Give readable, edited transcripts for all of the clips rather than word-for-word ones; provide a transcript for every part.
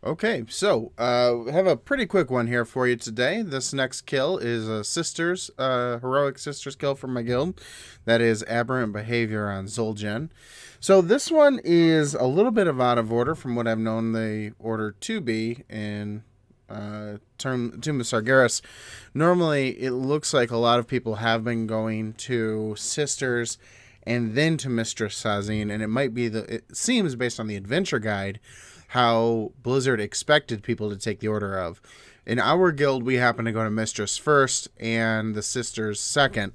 Okay, so I have a pretty quick one here for you today. This next kill is a sisters, heroic sisters kill from my guild. That is Aberrant Behavior on Zul'jin. So this one is a little bit of out of order from what I've known the order to be in Tomb of Sargeras. Normally, it looks like a lot of people have been going to sisters and then to Mistress Sazine, and it seems based on the adventure guide how Blizzard expected people to take the order of. In our guild, we happen to go to Mistress first and the Sisters second.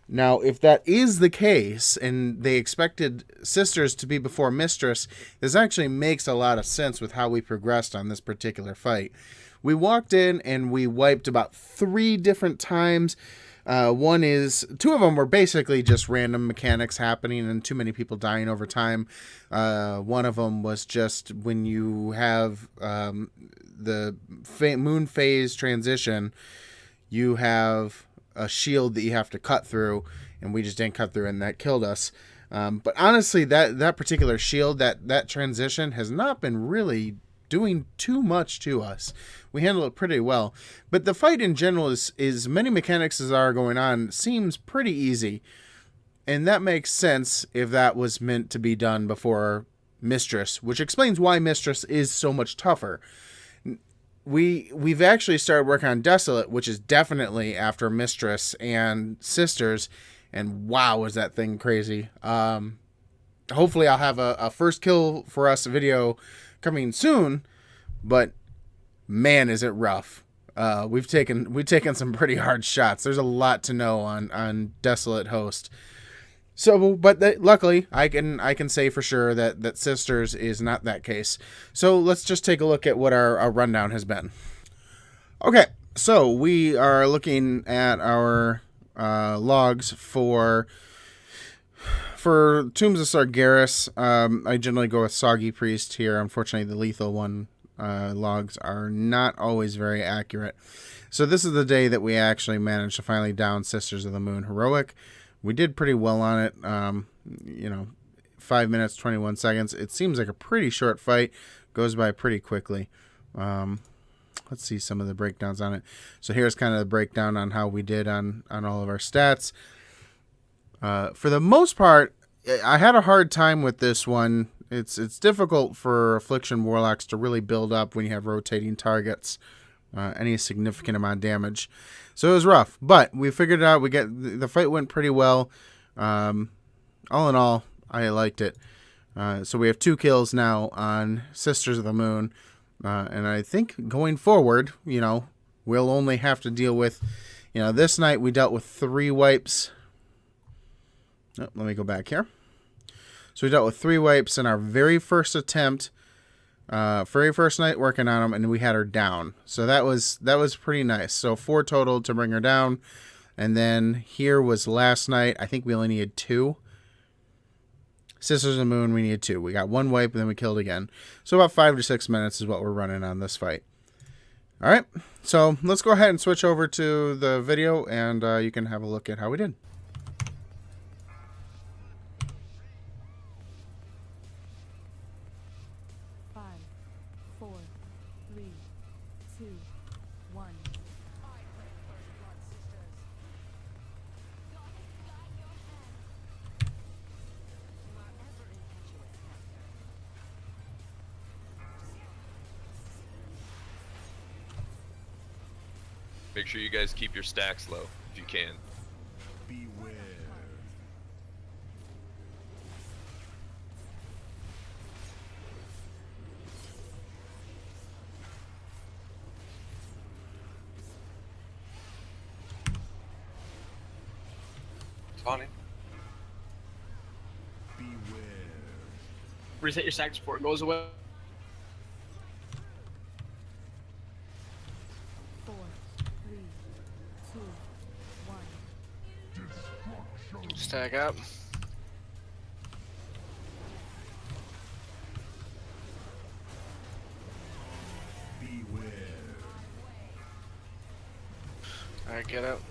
Now, if that is the case, and they expected Sisters to be before Mistress, this actually makes a lot of sense with how we progressed on this particular fight. We walked in and we wiped about 3 different times. Two of them were basically just random mechanics happening and too many people dying over time. One of them was just when you have the moon phase transition, you have a shield that you have to cut through, and we just didn't cut through, and that killed us. But honestly, that particular shield, that transition has not been really doing too much to us. We handle it pretty well. But the fight in general is many mechanics as are going on, seems pretty easy. And that makes sense if that was meant to be done before Mistress, which explains why Mistress is so much tougher. We've actually started working on Desolate, which is definitely after Mistress and Sisters, and wow, is that thing crazy. Hopefully I'll have a first kill for us video coming soon, but man, is it rough. We've taken some pretty hard shots. There's a lot to know on Desolate Host. So, but luckily, I can say for sure that Sisters is not that case. So let's just take a look at what our rundown has been. Okay, so we are looking at our logs for Tombs of Sargeras. I generally go with Soggy Priest here. Unfortunately, the lethal one logs are not always very accurate. So this is the day that we actually managed to finally down Sisters of the Moon Heroic. We did pretty well on it. 5 minutes, 21 seconds. It seems like a pretty short fight. Goes by pretty quickly. Let's see some of the breakdowns on it. So here's kind of the breakdown on how we did on all of our stats. For the most part, I had a hard time with this one. It's difficult for Affliction Warlocks to really build up when you have rotating targets, any significant amount of damage. So it was rough, but we figured it out. The fight went pretty well. All in all, I liked it. So we have 2 kills now on Sisters of the Moon, and I think going forward, we'll only have to deal with, this night we dealt with 3 wipes. Oh, let me go back here. So we dealt with 3 wipes in our very first attempt, very first night working on them, and we had her down. So that was pretty nice. So 4 total to bring her down, and then here was last night. I think we only needed 2. Sisters of the Moon, we needed 2. We got 1 wipe, and then we killed again. So about 5 to 6 minutes is what we're running on this fight. All right, so let's go ahead and switch over to the video, and you can have a look at how we did. Make sure you guys keep your stacks low if you can. Beware. Spawning. Beware. Reset your stacks before it goes away. 4, 3, 2, 1. Stack up. Beware. Alright, get out.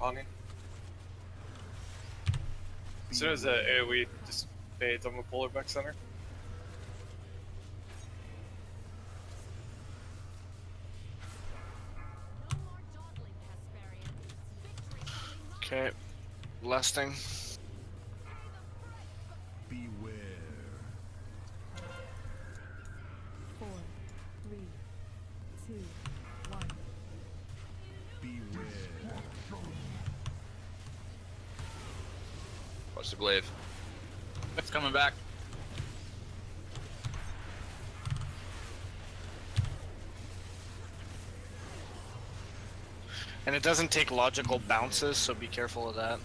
Taunting. As soon as the AoE just fades, I'm gonna pull her back center. Okay. Lusting. Beware. 4, 3, 2, 1. Beware. Watch the glaive. It's coming back. And it doesn't take logical bounces, so be careful of that.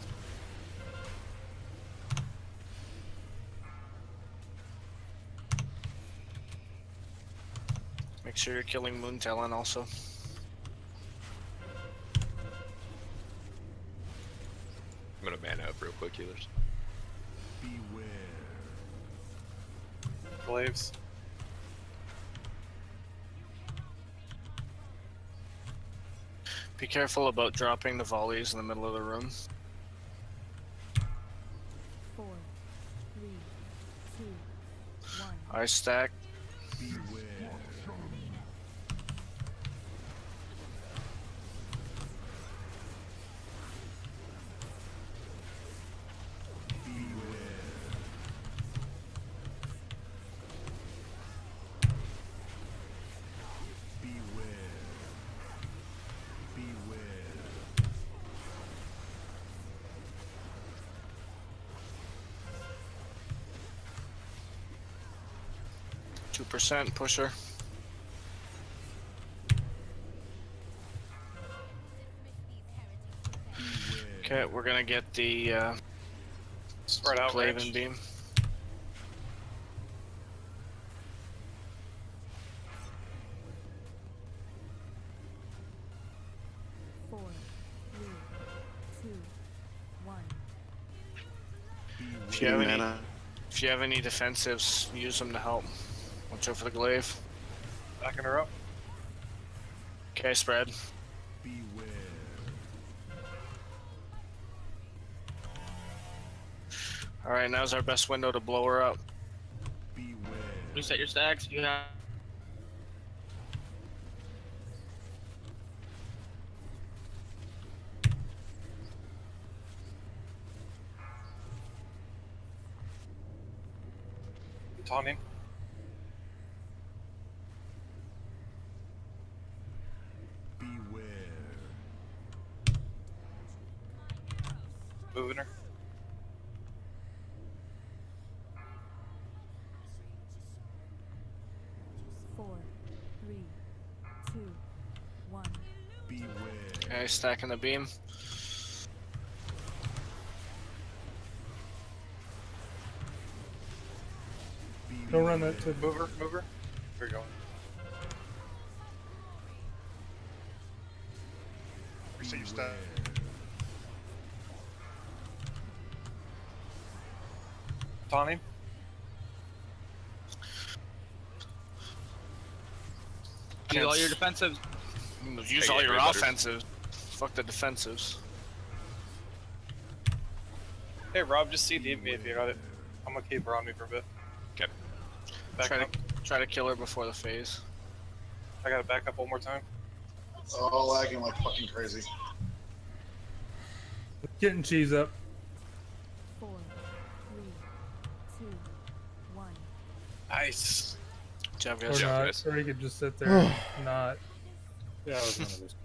Make sure you're killing Moontalon also. I'm gonna mana up real quick, healers. Beware. Glaives. Be careful about dropping the volleys in the middle of the room. 4, 3, 2, 1. I stack. Beware. Beware. Beware. 2% pusher. Okay, we're gonna get the Spread out Glaive range. and beam. Four, 3, 2, 1. If you have any defensives, use them to help. Watch out for the glaive. Backing her up. Okay, spread. Beware. Alright, now's our best window to blow her up. Beware. Reset your stacks. You have. Taunting. Beware. Moving her. Four, 3, 2, 1. Beware. Okay, stacking the beam. Don't run that to Move her. Move her. Where you going? Reset your stat. Taunting. Use all your defensives. Use Hey, all your everybody. offensives. Fuck the defensives. Hey Rob, just CD me if you got it. I'm gonna keep her on me for a bit. Okay. Back Try up. to kill her before the phase. I gotta back up one more time. Oh, lagging like fucking crazy. getting cheese up. 4, 3, 2, 1. Nice. Good job, Or guys. Yeah, not. guys. Or he could just sit there and not. Yeah, I was one of those.